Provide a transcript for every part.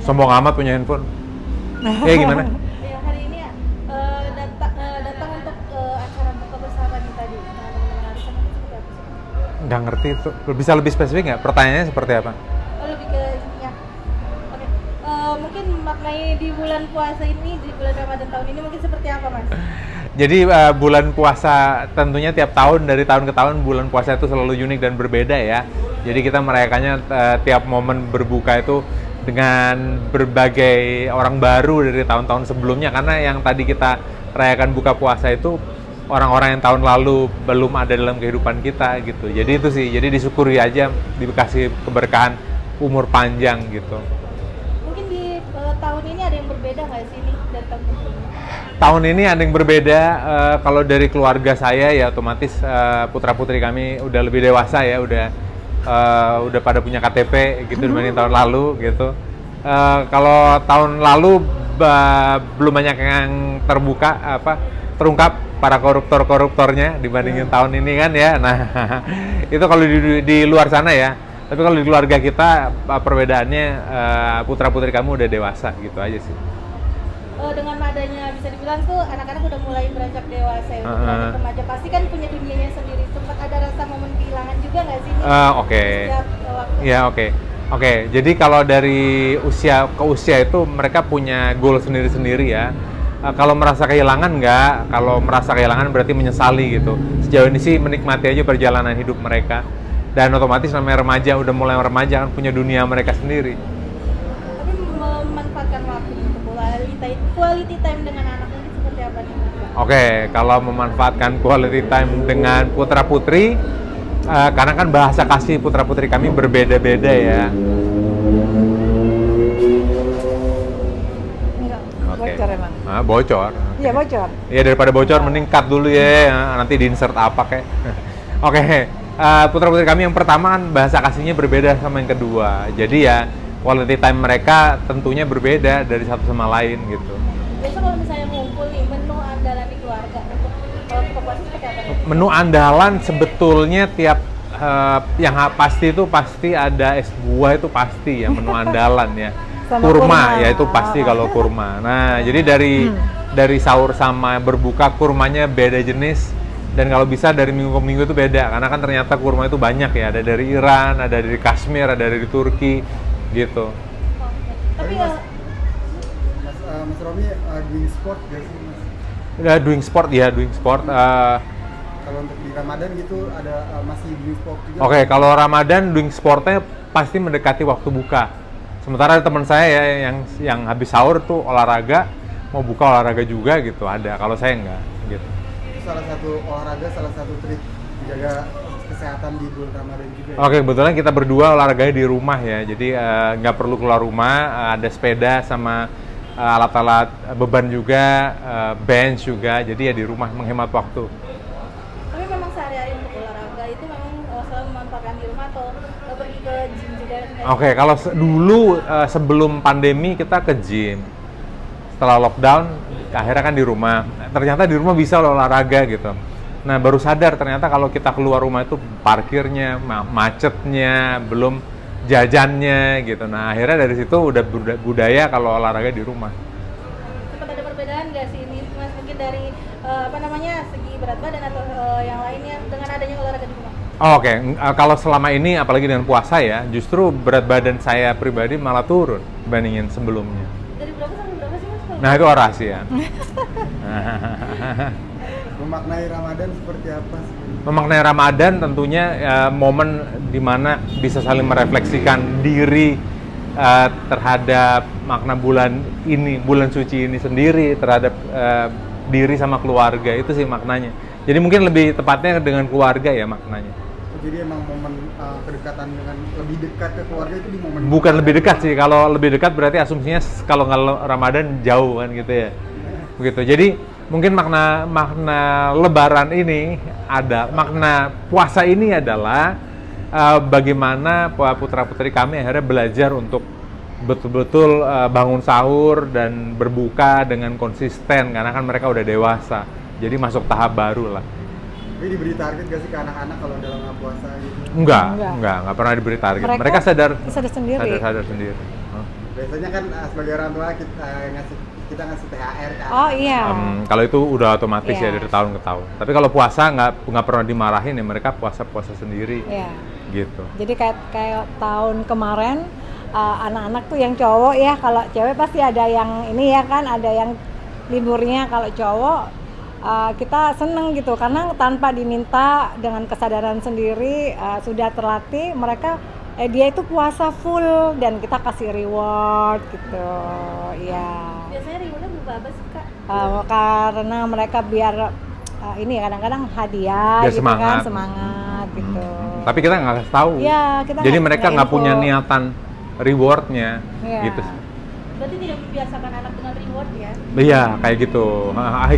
Sombong amat punya handphone. Gimana? Ya, hari ini datang untuk acara buka bersama nih tadi. Nah, teman-teman arisan itu seperti apa sih? Nggak ngerti tuh. Bisa lebih spesifik nggak? Pertanyaannya seperti apa? Oh, lebih ke ininya. Oke. Mungkin maknanya di bulan puasa ini, di bulan Ramadan tahun ini mungkin seperti apa, Mas? Jadi bulan puasa tentunya tiap tahun, dari tahun ke tahun bulan puasa itu selalu unik dan berbeda ya. Jadi kita merayakannya tiap momen berbuka itu dengan berbagai orang baru dari tahun-tahun sebelumnya, karena yang tadi kita rayakan buka puasa itu orang-orang yang tahun lalu belum ada dalam kehidupan kita gitu. Jadi itu sih, jadi disyukuri aja, dikasih keberkahan umur panjang gitu. Mungkin di tahun ini ada yang berbeda nggak sih ini dari tahun sebelumnya? Tahun ini ada yang berbeda, kalau dari keluarga saya ya otomatis putra-putri kami udah lebih dewasa ya, udah pada punya KTP gitu dibanding tahun lalu gitu. Kalau tahun lalu belum banyak yang terungkap para koruptornya dibandingin tahun ini kan ya. Nah, itu kalau di luar sana ya. Tapi kalau di keluarga kita perbedaannya putra-putri kamu udah dewasa gitu aja sih. Dengan adanya bisa dibilang tuh anak-anak udah mulai beranjak dewasa ya, beranjak remaja, pasti kan punya dunianya sendiri. Sempat ada rasa momen kehilangan juga nggak sih? Oke. Setiap waktu. Ya, oke. Jadi kalau dari usia ke usia itu mereka punya goal sendiri-sendiri ya. Kalau merasa kehilangan nggak, kalau merasa kehilangan berarti menyesali gitu. Sejauh ini sih menikmati aja perjalanan hidup mereka. Dan otomatis namanya remaja, udah mulai remaja kan punya dunia mereka sendiri. Tapi memanfaatkan waktu untuk quality time dengan anak ini seperti apa nih? Oke, kalau memanfaatkan quality time dengan putra-putri, karena kan bahasa kasih putra-putri kami berbeda-beda ya. Oke. Bocor emang? Bocor. Iya, bocor. Ya daripada bocor mending cut dulu ya, nanti di insert apa kayak. Oke, putra-putri kami yang pertama kan bahasa kasihnya berbeda sama yang kedua. Jadi ya quality time mereka tentunya berbeda dari satu sama lain gitu. Biasa kalau misalnya ngumpul nih, menu andalan di keluarga untuk buka puasa seperti apa nih? Menu andalan sebetulnya tiap pasti ada es buah, itu pasti ya menu andalan ya. Sama kurma ya itu pasti kalau kurma. Nah, jadi dari sahur sama berbuka kurmanya beda jenis, dan kalau bisa dari minggu ke minggu itu beda, karena kan ternyata kurma itu banyak ya, ada dari Iran, ada dari Kashmir, ada dari Turki gitu. Tapi Mas Romi doing sport gak sih Mas? Doing sport. Kalau untuk di Ramadan gitu ada masih doing sport juga? Oke, kalau Ramadan doing sportnya pasti mendekati waktu buka. Sementara teman saya ya yang habis sahur tuh olahraga, mau buka olahraga juga gitu ada. Kalau saya enggak gitu. Itu salah satu olahraga, salah satu trik menjaga kesehatan di bulan Ramadan juga ya? Oke, kebetulan kita berdua olahraganya di rumah ya, jadi nggak perlu keluar rumah, ada sepeda sama alat-alat beban juga, bench juga, jadi ya di rumah menghemat waktu. Tapi memang sehari-hari untuk olahraga itu memang selalu memanfaatkan di rumah atau pergi ke gym juga? Oke, kalau dulu sebelum pandemi kita ke gym, setelah lockdown akhirnya kan di rumah. Ternyata di rumah bisa olahraga gitu. Nah, baru sadar ternyata kalau kita keluar rumah itu parkirnya, macetnya, belum jajannya gitu. Nah, akhirnya dari situ udah budaya kalau olahraga di rumah. Sempat ada perbedaan nggak sih ini Mas, mungkin dari segi berat badan atau yang lainnya dengan adanya olahraga di rumah? Oke, kalau selama ini apalagi dengan puasa ya, justru berat badan saya pribadi malah turun dibandingin sebelumnya. Dari berapa sampai berapa sih Mas? Nah, itu rahasia. Memaknai Ramadan seperti apa sih? Memaknai Ramadan tentunya momen dimana bisa saling merefleksikan diri terhadap makna bulan suci ini sendiri, terhadap diri sama keluarga, itu sih maknanya. Jadi mungkin lebih tepatnya dengan keluarga ya maknanya. Jadi emang momen kedekatan dengan lebih dekat ke keluarga itu di momen Bukan lebih dekat sih, kalau lebih dekat berarti asumsinya kalau Ramadan jauh kan gitu ya. Begitu. Jadi mungkin makna Lebaran ini makna puasa ini adalah bagaimana putra-putri kami akhirnya belajar untuk betul-betul bangun sahur dan berbuka dengan konsisten, karena kan mereka udah dewasa. Jadi masuk tahap baru lah. Tapi diberi target gak sih ke anak-anak kalau dalam puasa gitu? Enggak pernah diberi target. Mereka sadar sendiri. Sadar sendiri. Biasanya kan sebagai orang tua kita ngasih THR kan. Oh iya. Kalau itu udah otomatis ya Iya. dari tahun ke tahun. Tapi kalau puasa nggak pernah dimarahin ya, mereka puasa sendiri Iya. gitu. Jadi kayak tahun kemarin anak-anak tuh yang cowok ya, kalau cewek pasti ada yang ini ya kan, ada yang liburnya. Kalau cowok kita seneng gitu karena tanpa diminta, dengan kesadaran sendiri sudah terlatih mereka dia itu puasa full dan kita kasih reward gitu ya. Biasanya rewardnya berupa apa sih Kak? Karena mereka biar ini kadang-kadang hadiah Biar gitu semangat. kan, semangat gitu. Tapi kita nggak kasih tahu. Iya, kita Jadi nggak- mereka nggak nggak info. punya niatan rewardnya Iya. gitu. Berarti tidak membiasakan anak dengan reward ya? Iya, kayak gitu.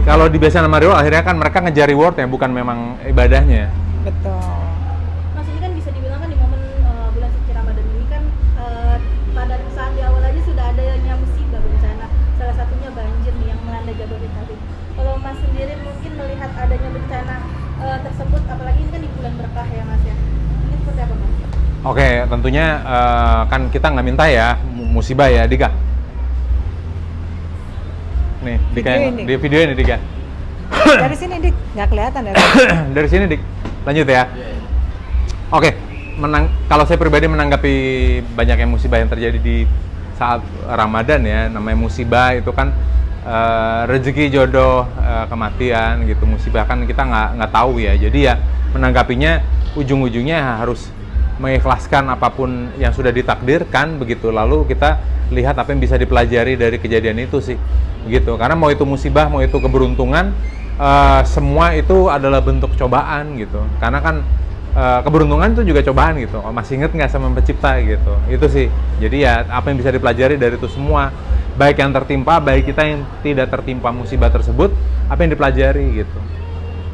Kalau dibiasakan sama reward, akhirnya kan mereka ngejar reward ya, bukan memang ibadahnya. Betul. Mas ini kan bisa dibilang kan di momen bulan suci Ramadan ini kan pada saat di awal aja sudah adanya musibah bencana, salah satunya banjir nih yang melanda Jabodetabek. Kalau Mas sendiri mungkin melihat adanya bencana tersebut, apalagi ini kan di bulan berkah ya Mas ya, ini seperti apa Mas? Oke, tentunya kan kita nggak minta ya musibah ya, Dika. Nih, Dika Videoin, Dik. di video ini Dika. Dari sini Dik, nggak kelihatan dari. Dari sini Dik, lanjut ya. Oke, kalau saya pribadi menanggapi banyaknya musibah yang terjadi di saat Ramadan ya, namanya musibah itu kan rezeki, jodoh, kematian gitu. Musibah kan kita nggak tahu ya. Jadi ya menanggapinya ujung-ujungnya harus mengikhlaskan apapun yang sudah ditakdirkan begitu. Lalu kita lihat apa yang bisa dipelajari dari kejadian itu sih, begitu. Karena mau itu musibah, mau itu keberuntungan, semua itu adalah bentuk cobaan gitu. Karena kan keberuntungan itu juga cobaan gitu. Oh, masih inget nggak sama pencipta gitu? Itu sih. Jadi ya apa yang bisa dipelajari dari itu semua, baik yang tertimpa, baik kita yang tidak tertimpa musibah tersebut, apa yang dipelajari gitu.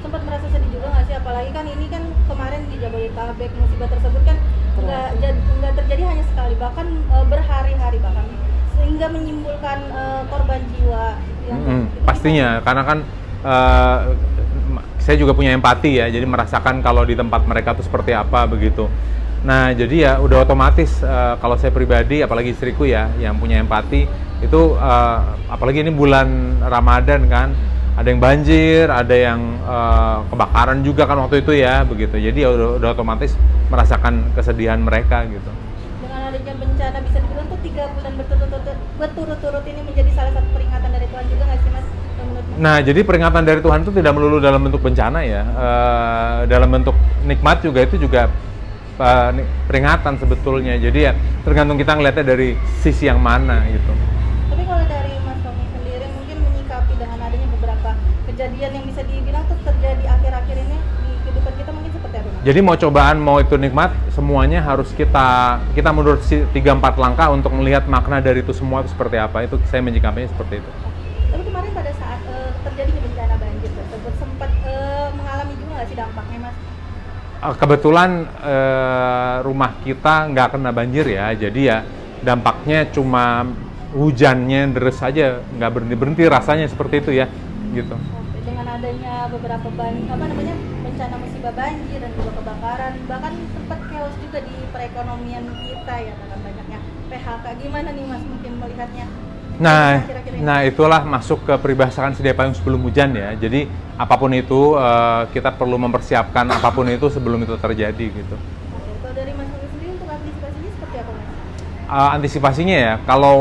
Sempat merasa sedih juga nggak sih, apalagi kan ini kan kemarin di Jabodetabek musibah tersebut kan nggak terjadi hanya sekali, bahkan berhari-hari bahkan, sehingga menimbulkan korban jiwa yang Pastinya, karena kan saya juga punya empati ya, jadi merasakan kalau di tempat mereka tuh seperti apa begitu. Nah jadi ya udah otomatis kalau saya pribadi, apalagi istriku ya yang punya empati itu, apalagi ini bulan Ramadan kan, ada yang banjir, ada yang kebakaran juga kan waktu itu ya begitu. Jadi ya udah otomatis merasakan kesedihan mereka gitu. dengan adanya bencana bisa dibilang tuh 3 bulan berturut-turut ini menjadi salah satu peringatan dari Tuhan juga nggak sih Mas? Menurut Mas? Nah, jadi peringatan dari Tuhan itu tidak melulu dalam bentuk bencana ya, dalam bentuk nikmat juga itu juga peringatan sebetulnya. Jadi ya tergantung kita ngelihatnya dari sisi yang mana gitu. Tapi kalau dari Mas Tommy sendiri mungkin menyikapi dengan adanya beberapa kejadian yang bisa dibilang tuh terjadi akhir-akhir ini di kehidupan kita, mungkin seperti apa Mas? Jadi mau cobaan, mau itu nikmat, semuanya harus kita mundur 3-4 langkah untuk melihat makna dari itu semua itu seperti apa. Itu saya menyikapinya seperti itu. Tapi kemarin pada saat terjadinya bencana banjir tersebut sempat mengalami juga nggak sih dampaknya Mas? Kebetulan rumah kita nggak kena banjir ya, jadi ya dampaknya cuma hujannya deres saja, nggak berhenti rasanya seperti itu ya, gitu. Oke, dengan adanya beberapa bencana musibah banjir dan juga kebakaran, bahkan sempat chaos juga di perekonomian kita ya, dengan banyaknya PHK. Gimana nih Mas mungkin melihatnya? Akhir-akhir ini? Nah itulah masuk ke peribahasaan sedia payung sebelum hujan ya. Jadi apapun itu kita perlu mempersiapkan apapun itu sebelum itu terjadi gitu. Oke, kalau dari Mas Tommy sendiri untuk antisipasinya seperti apa Mas? Antisipasinya ya, kalau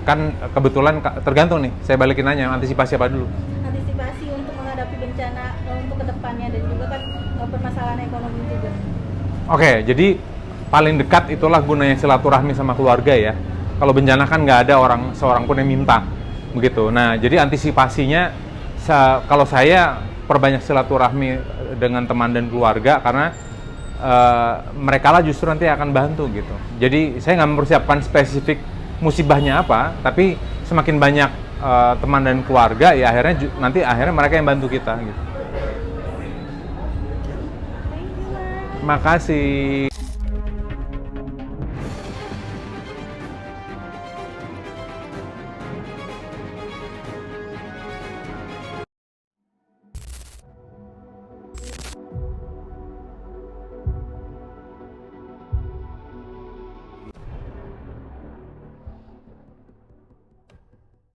kan kebetulan tergantung nih. Saya balikin nanya, antisipasi apa dulu? Antisipasi untuk menghadapi bencana untuk kedepannya dan juga kan permasalahan ekonomi juga. Oke, jadi paling dekat itulah gunanya silaturahmi sama keluarga ya. Kalau bencana kan nggak ada seorang pun yang minta, begitu. Nah, jadi antisipasinya kalau saya perbanyak silaturahmi dengan teman dan keluarga karena mereka lah justru nanti akan bantu gitu. Jadi saya nggak mempersiapkan spesifik musibahnya apa, tapi semakin banyak teman dan keluarga ya akhirnya mereka yang bantu kita gitu. Thank you Mas. Makasih.